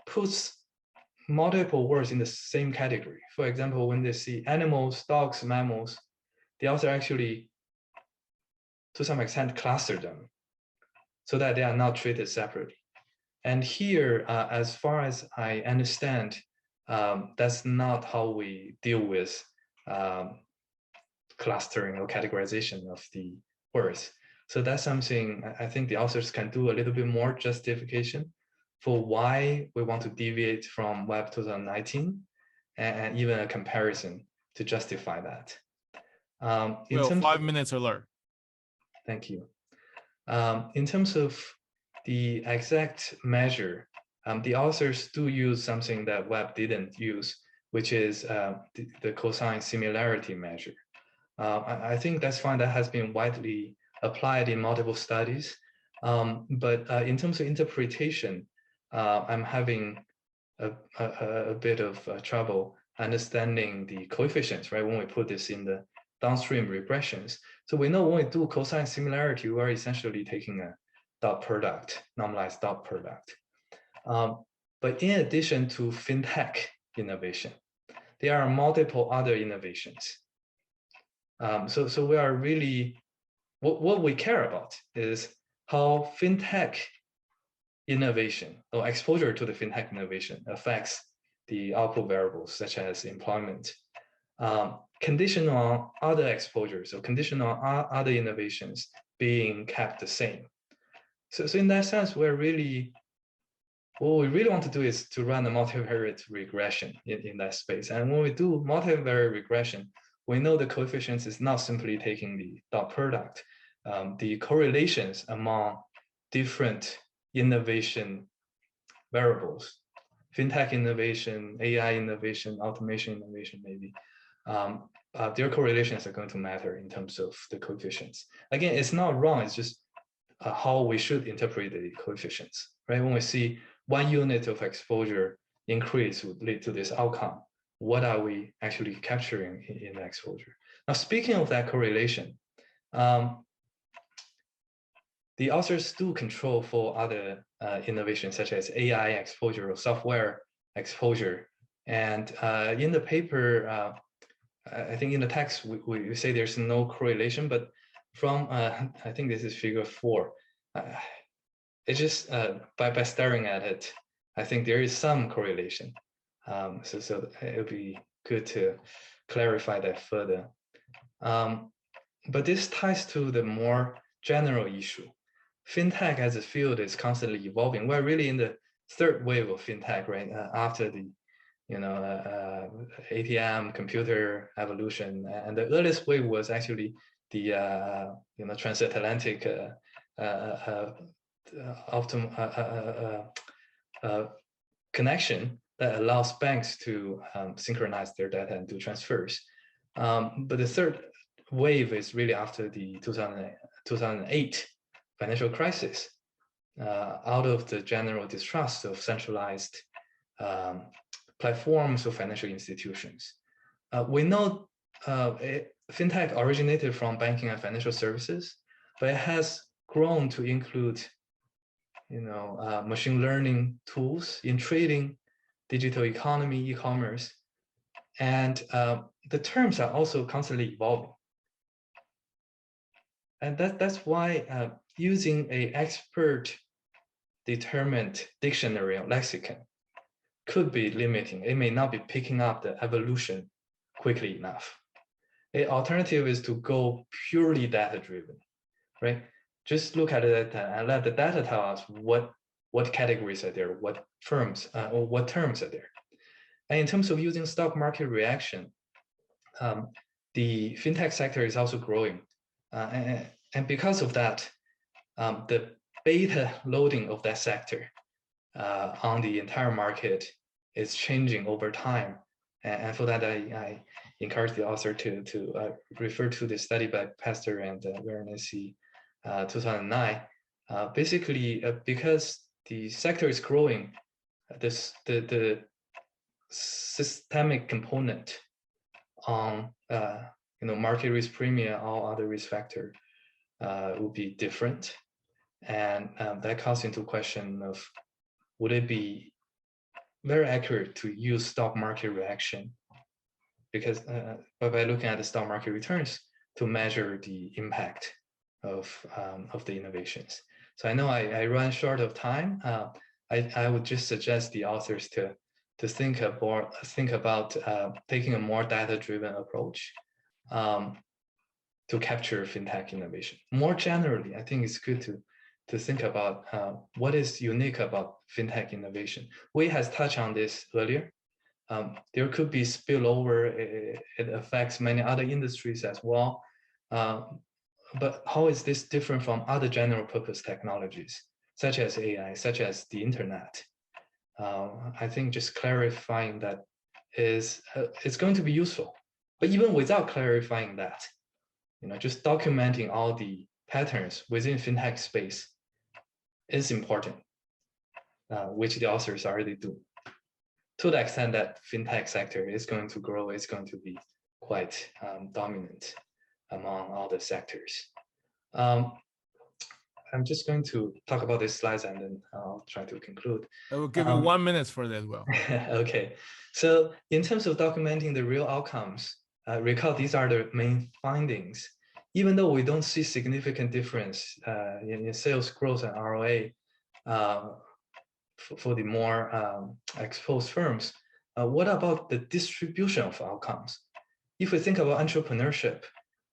puts multiple words in the same category. For example, when they see animals, dogs, mammals, the author actually, to some extent, cluster them so that they are not treated separately. And here, as far as I understand, that's not how we deal with clustering or categorization of the words. So that's something I think the authors can do a little bit more justification for why we want to deviate from Web 2019 and even a comparison to justify that. Well, 5 minutes alert. Thank you. In terms of the exact measure, the authors do use something that Web didn't use, which is the cosine similarity measure. I think that's fine. That has been widely applied in multiple studies. But in terms of interpretation, I'm having a bit of trouble understanding the coefficients, right? When we put this in the downstream regressions. So we know when we do cosine similarity, we're essentially taking a dot product, normalized dot product. But in addition to fintech innovation, there are multiple other innovations. So we are really, what we care about is how fintech innovation or exposure to the fintech innovation affects the output variables such as employment, conditional on other exposures or conditional on other innovations being kept the same. So in that sense, what we really want to do is to run a multivariate regression in that space. And when we do multivariate regression, we know the coefficients is not simply taking the dot product. The correlations among different innovation variables, fintech innovation, AI innovation, automation innovation, maybe, their correlations are going to matter in terms of the coefficients. Again, it's not wrong, it's just how we should interpret the coefficients, right? When we see 1 unit of exposure increase would lead to this outcome, what are we actually capturing in the exposure? Now, speaking of that correlation, the authors do control for other innovations such as AI exposure or software exposure. And in the paper, I think in the text, we say there's no correlation, but from, I think this is figure 4, it's just by staring at it, I think there is some correlation. So it would be good to clarify that further. But this ties to the more general issue. Fintech as a field is constantly evolving. We're really in the third wave of fintech, right? After the, ATM computer evolution, and the earliest wave was actually the, transatlantic connection that allows banks to synchronize their data and do transfers. But the third wave is really after the 2008 financial crisis, out of the general distrust of centralized platforms of financial institutions. We know fintech originated from banking and financial services, but it has grown to include, machine learning tools in trading, digital economy, e-commerce, and the terms are also constantly evolving. And that's why using an expert-determined dictionary or lexicon could be limiting. It may not be picking up the evolution quickly enough. An alternative is to go purely data-driven, right? Just look at the data and let the data tell us what categories are there, what firms or what terms are there. And in terms of using stock market reaction, the fintech sector is also growing. And because of that, the beta loading of that sector on the entire market is changing over time. And for that, I encourage the author to refer to the study by Pastor and Veronese 2009. Basically, because the sector is growing, the systemic component on market risk premium, all other risk factor will be different, and that calls into question of would it be very accurate to use stock market reaction, because by looking at the stock market returns to measure the impact of the innovations. So I know I run short of time. I would just suggest the authors to think about taking a more data-driven approach to capture fintech innovation. More generally, I think it's good to think about what is unique about fintech innovation. Wei has touched on this earlier. There could be spillover. It affects many other industries as well. But how is this different from other general purpose technologies, such as AI, such as the internet? I think just clarifying that is going to be useful. But even without clarifying that, just documenting all the patterns within fintech space is important, which the authors already do. To the extent that fintech sector is going to grow, it's going to be quite dominant among all the sectors. I'm just going to talk about these slides and then I'll try to conclude. I will give you 1 minute for that as well. Okay, so in terms of documenting the real outcomes, recall these are the main findings. Even though we don't see significant difference in sales growth and ROA for the more exposed firms, what about the distribution of outcomes? If we think about entrepreneurship,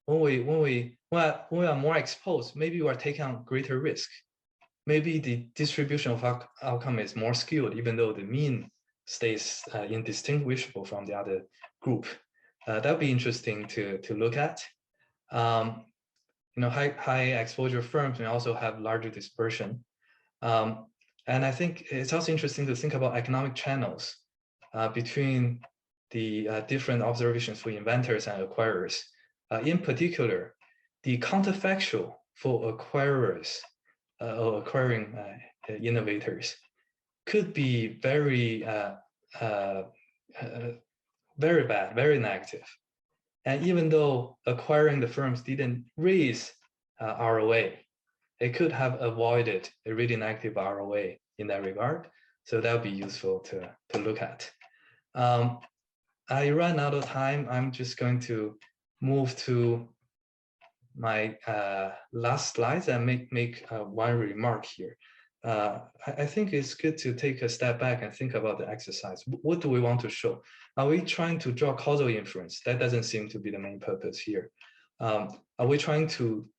when we are more exposed, maybe we are taking on greater risk. Maybe the distribution of outcome is more skewed, even though the mean stays indistinguishable from the other group. That'd be interesting to look at. High exposure firms may also have larger dispersion. And I think it's also interesting to think about economic channels between the different observations for inventors and acquirers. In particular, the counterfactual for acquirers or acquiring innovators could be very bad, very negative. And even though acquiring the firms didn't raise ROA, it could have avoided a really negative ROA in that regard. So that would be useful to look at. I ran out of time. I'm just going to move to my last slides and make one remark here. I think it's good to take a step back and think about the exercise. What do we want to show? Are we trying to draw causal inference? That doesn't seem to be the main purpose here. Are we trying to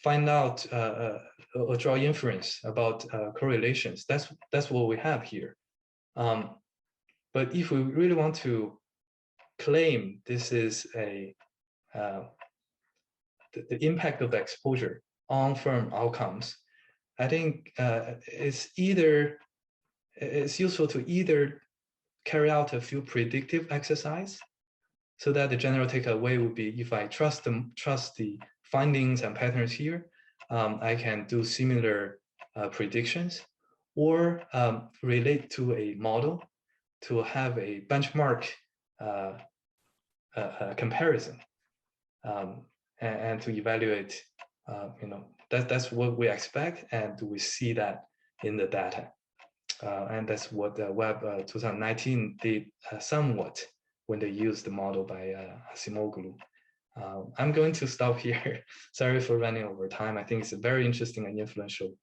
find out or draw inference about correlations? That's what we have here. But if we really want to claim this is the impact of the exposure on firm outcomes, I think it's useful to either carry out a few predictive exercise, so that the general takeaway would be, if I trust the findings and patterns here, I can do similar predictions, or relate to a model to have a benchmark comparison, and to evaluate, that's what we expect, and we see that in the data. And that's what the Web 2019 did somewhat when they used the model by Asimoglu. I'm going to stop here. Sorry for running over time. I think it's a very interesting and influential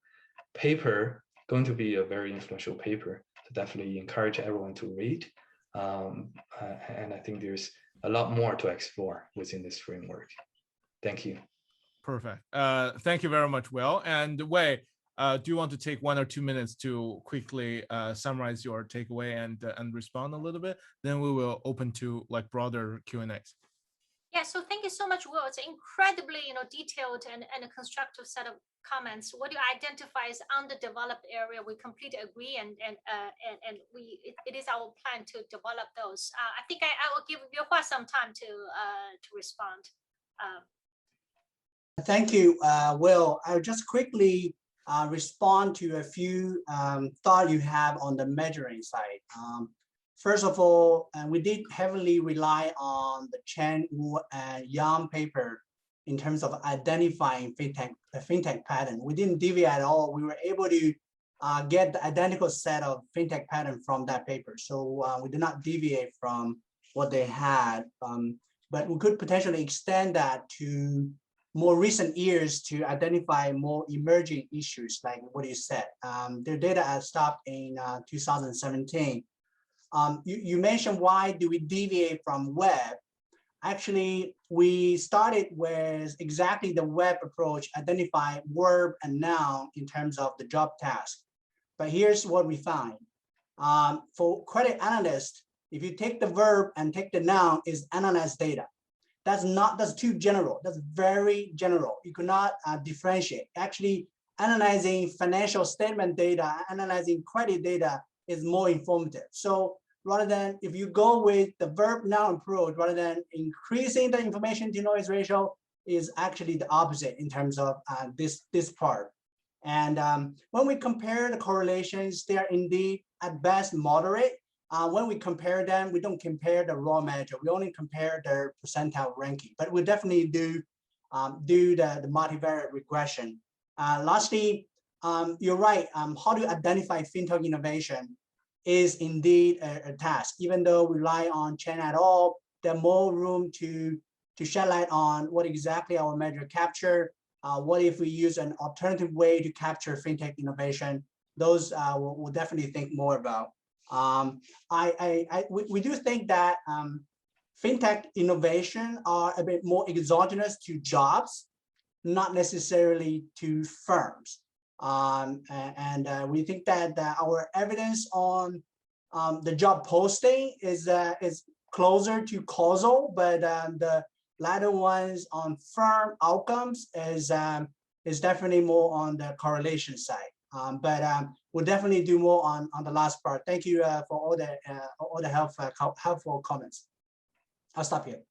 paper, going to be a very influential paper. So definitely encourage everyone to read. And I think there's a lot more to explore within this framework. Thank you. Perfect. Thank you very much, Will. And Wei, do you want to take 1 or 2 minutes to quickly summarize your takeaway and respond a little bit? Then we will open to broader Q&As. Yeah, so thank you so much, Will. It's incredibly detailed and a constructive set of comments. What you identify as underdeveloped area, we completely agree, and it is our plan to develop those. I think I will give Yuehua some time to respond. Thank you, Will. I'll just quickly respond to a few thoughts you have on the measuring side. First of all, we did heavily rely on the Chen, Wu, and Yang paper in terms of identifying fintech pattern. We didn't deviate at all. We were able to get the identical set of fintech pattern from that paper. So we did not deviate from what they had, but we could potentially extend that to more recent years to identify more emerging issues, like what you said. Their data stopped in 2017. You mentioned, why do we deviate from web? Actually, we started with exactly the web approach, identify verb and noun in terms of the job task. But here's what we find. For credit analysts, if you take the verb and take the noun, is analyze data. That's too general. That's very general. You cannot differentiate. Actually, analyzing financial statement data, analyzing credit data is more informative. So rather than, if you go with the verb noun approach, rather than increasing the information to noise ratio, is actually the opposite in terms of this part. And when we compare the correlations, they are indeed at best moderate. When we compare them, we don't compare the raw measure. We only compare their percentile ranking, but we definitely do the multivariate regression. Lastly, you're right. How to identify fintech innovation is indeed a task. Even though we rely on Chen et al., there's more room to shed light on what exactly our measure capture. What if we use an alternative way to capture fintech innovation? Those we'll definitely think more about. We do think that fintech innovation are a bit more exogenous to jobs, not necessarily to firms. We think that our evidence on the job posting is closer to causal, but the latter ones on firm outcomes is definitely more on the correlation side. We'll definitely do more on the last part. Thank you for all the helpful comments. I'll stop here.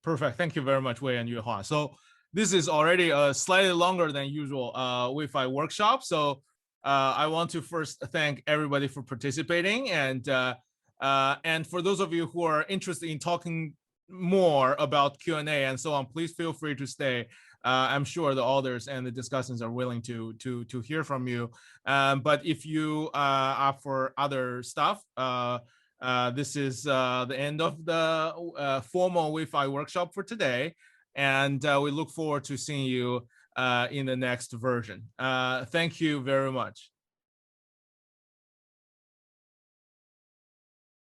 Perfect. Thank you very much, Wei and Yuehua. So this is already a slightly longer than usual WEFI workshop. So I want to first thank everybody for participating, and for those of you who are interested in talking more about Q&A and so on, please feel free to stay. I'm sure the authors and the discussants are willing to hear from you. But if you opt for other stuff, this is the end of the formal WEFI workshop for today. And we look forward to seeing you in the next version. Thank you very much.